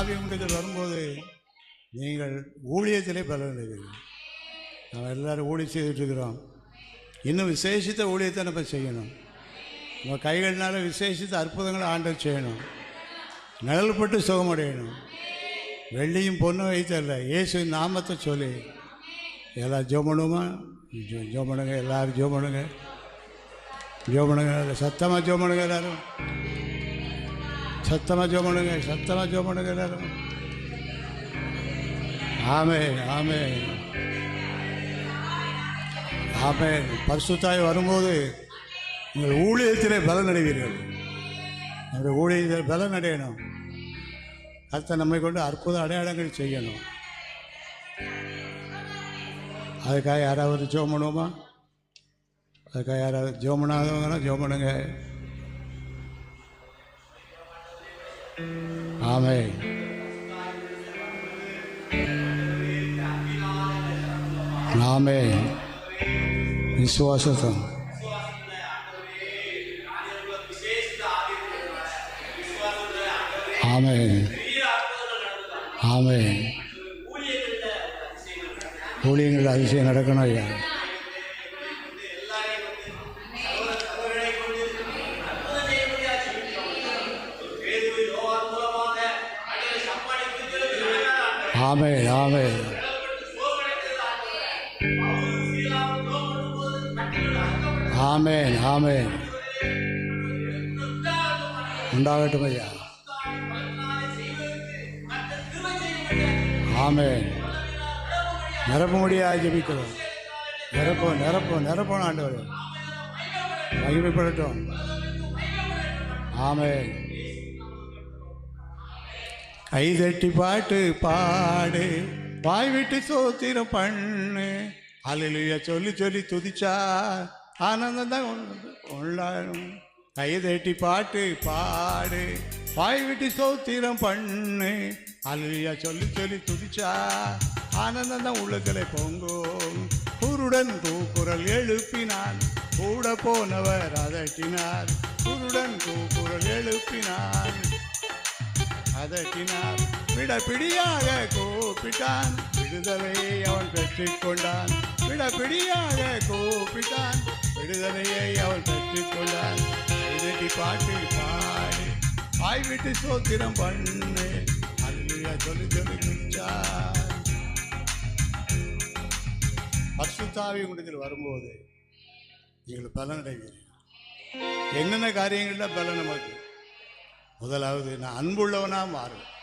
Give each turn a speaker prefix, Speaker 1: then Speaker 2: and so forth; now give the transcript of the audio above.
Speaker 1: ஆவி உங்கள் வரும்போது நீங்கள் ஊழியத்திலே பலனடைவீர்கள். நம்ம எல்லோரும் ஊழியம் செய்துட்ருக்கிறோம். இன்னும் விசேஷித்த ஊழியத்தை நம்ம செய்யணும். நம்ம கைகள்னால விசேஷித்த அற்புதங்களை ஆண்டவர் செய்யணும். நிழல்பட்டு சுகமடையணும். வெள்ளியும் பொண்ணும் வைத்தல்ல, இயேசுவின் நாமத்தை சொல்லி எல்லாம் ஜோமணுமா ஜோமணுங்க. எல்லோரும் ஜோமணுங்க, ஜோமணுங்க. சத்தமாக ஜோமணுங்க. எல்லோரும் சத்தமாக ஜோமணுங்க, சத்தமாக ஜோமணுங்க எல்லோரும். ஆமென், ஆமென், ஆமென். பரிசுத்தாய் வரும்போது நீங்கள் ஊழியத்திலே பலன் அடைவீர்கள். நம்முடைய ஊழியத்தில் பலன் அடையணும். கர்த்தர் நம்மை கொண்டு அற்புத அடையாளங்கள் செய்யணும். அதுக்காக யாராவது ஜெபம் பண்ணுவோமா? அதுக்காக யாராவது ஜெபம் பண்ணாதவங்கன்னா ஜெபம் பண்ணுங்க. ஆமென். ஆமென். விசுவாசம். ஆமென், ஆமென். ஊழியங்கள் அதிசயம் நடக்கணும் ஐயா. ஆமென், ஆமென். ஆமென், ஆமென். உண்டாகட்டும் ஐயா. ஆமென். நிரப்ப முடியாது ஜெபிக்கிறோம். நிரப்போம், நிரப்போம், நிரப்போம் ஆண்டவர். மகிமைப்படட்டும். ஆமென். கைதட்டி பாட்டு பாடு, வாய் விட்டு சோத்திரம் பண்ணு. அல்லேலூயா சொல்லி சொல்லி துதிச்சா ஆனந்தம் தான் உள்ளாடும். கைதட்டி பாட்டு பாடு, வாய் விட்டு சோத்திரம் பண்ணு. அல்லேலூயா சொல்லி சொல்லி துதிச்சா ஆனந்தம் தான் உள்ளத்திலே பொங்கும். குருடன் கூக்குரல் எழுப்பினான், கூட போனவர் அதட்டினார். குருடன் கூக்குரல் எழுப்பினான், அதட்டினார். விடப்பிடியாக கூப்பிட்டான், விடுதலையை அவன் பெற்றுக்கொண்டான். விடப்பிடியாக கூப்பிட்டான், விடுதலையை அவன் பெற்றுக்கொண்டான். கைதட்டி பாட்டு பாடு, வாய் விட்டு சோத்திரம் பண்ணு. அல்லேலூயா சொல்லி சொல்லி துதிச்சார். பரிசுத்த ஆவி உங்களிடத்தில் வரும்போது நீங்கள் பலன் அடைவீர்கள். என்னென்ன காரியங்களில் பலன் நமக்கு? முதலாவது, நான் அன்புள்ளவனாக மாறுவேன்.